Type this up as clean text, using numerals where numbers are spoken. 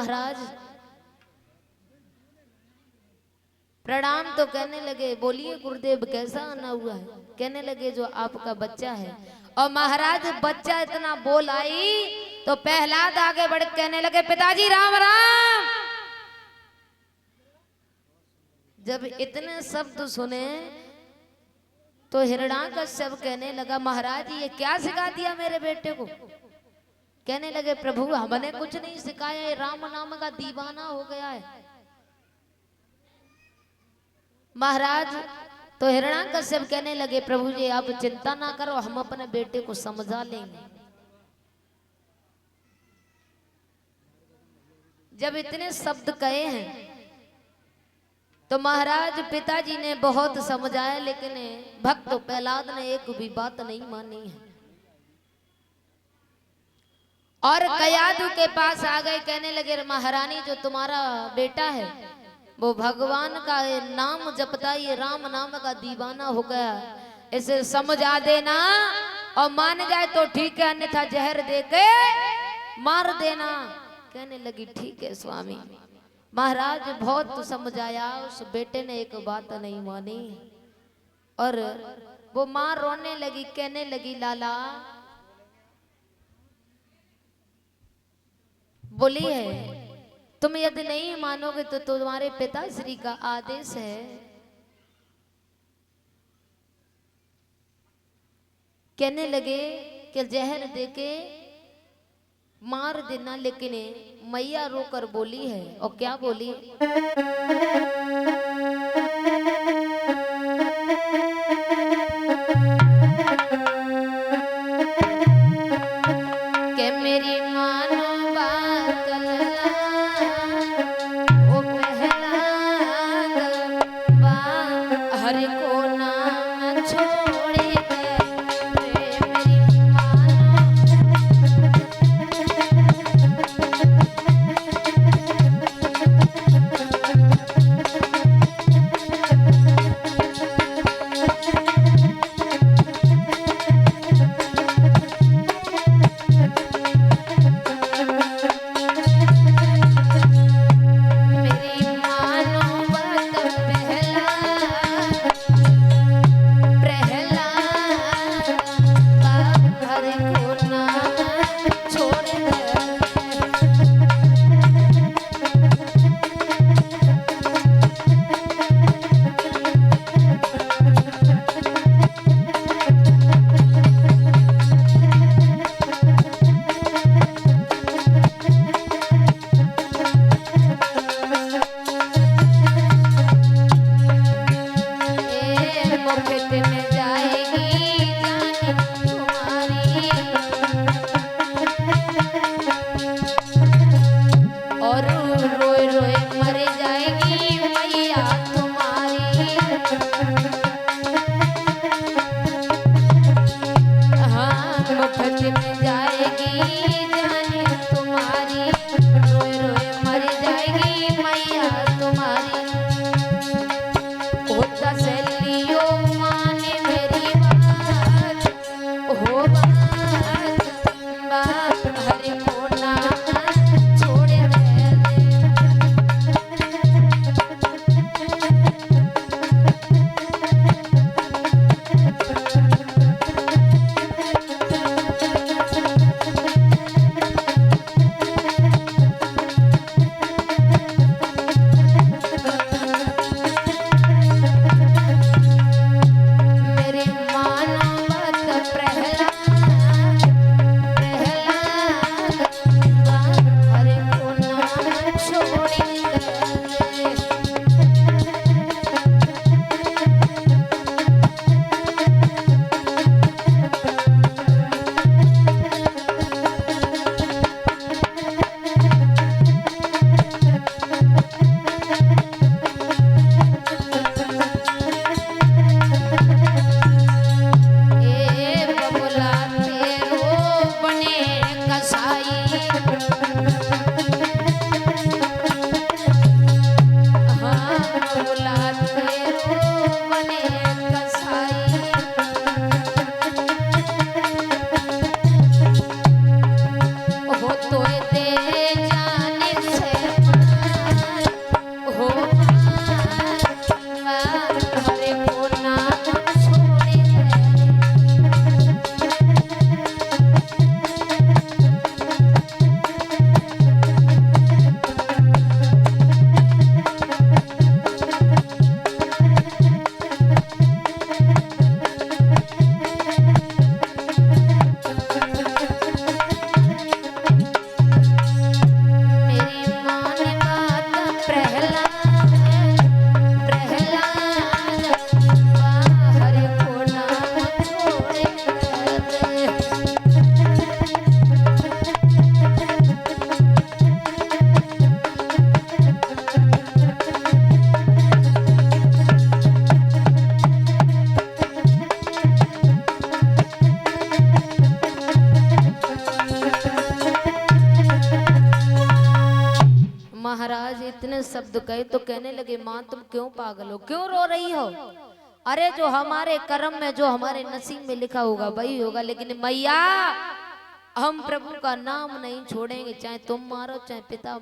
महाराज प्रणाम तो कहने लगे, बोलिए गुरुदेव कैसा आना हुआ है? कहने लगे जो आपका बच्चा है। और महाराज बच्चा इतना बोल आई तो प्रहलाद आगे बढ़ कहने लगे, पिताजी राम राम। जब इतने शब्द सुने तो हिरण्याकश्यप कहने लगा, महाराज ये क्या सिखा दिया मेरे बेटे को? कहने लगे, प्रभु हमने कुछ नहीं सिखाया, ये राम नाम का दीवाना हो गया है। महाराज तो हिरण्याकश्यप कहने लगे, प्रभु जी आप चिंता ना करो, हम अपने बेटे को समझा लेंगे। जब इतने शब्द कहे हैं तो महाराज पिताजी ने बहुत समझाया, लेकिन भक्त प्रहलाद ने एक भी बात नहीं मानी है। और कयाधु के पास आ गए, कहने लगे, महारानी जो तुम्हारा बेटा है वो भगवान का नाम जपता, ये राम नाम का दीवाना हो गया, इसे समझा देना और मान जाए तो ठीक है, अन्यथा जहर देके मार देना। कहने लगी, ठीक है स्वामी। महाराज बहुत समझाया, उस बेटे ने एक बात नहीं मानी और वो मां रोने लगी, कहने लगी, लाला बोली है तुम यदि नहीं मानोगे तो तुम्हारे पिताश्री का आदेश है। कहने लगे कि जहर देके मार देना, लेकिन मैया रोकर बोली है। और क्या बोली? कि मेरी मानो बात ओ प्रहलाद हरि को नाम छोड़े महाराज इतने शब्द कहे तो कहने लगे माँ तुम क्यों पागल हो, क्यों रो रही हो? अरे जो हमारे कर्म में, जो हमारे नसीब में लिखा होगा वही होगा, लेकिन मैया हम प्रभु का नाम नहीं छोड़ेंगे, चाहे तुम मारो चाहे पिता